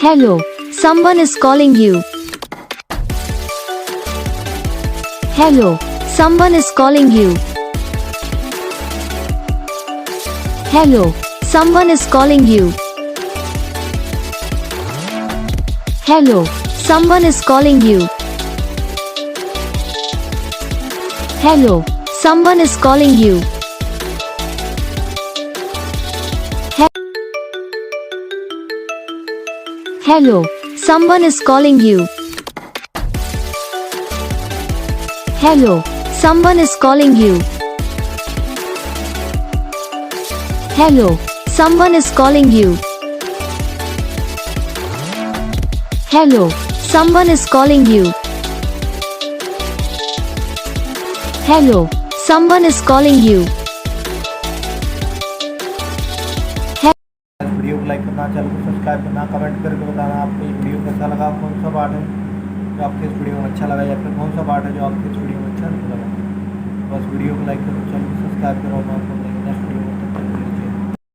Hello, someone is calling you. Hello, someone is calling you. Hello, someone is calling you. Hello, someone is calling you. Hello, someone is calling you. Hello, someone is calling you. Hello, someone is calling you. Hello, someone is calling you. Hello, someone is calling you. Hello, someone is calling you. Video को like करना, channel को subscribe करना, comment करके बताना आपको ये video कैसा लगा, कौन सा पार्ट है जो आपके इस वीडियो में अच्छा लगा या फिर कौन सा पार्ट है जो आपके इस वीडियो में अच्छा नहीं लगा। बस वीडियो को लाइक करो, चैनल को सब्सक्राइब करो, मैं आपको नेक्स्ट वीडियो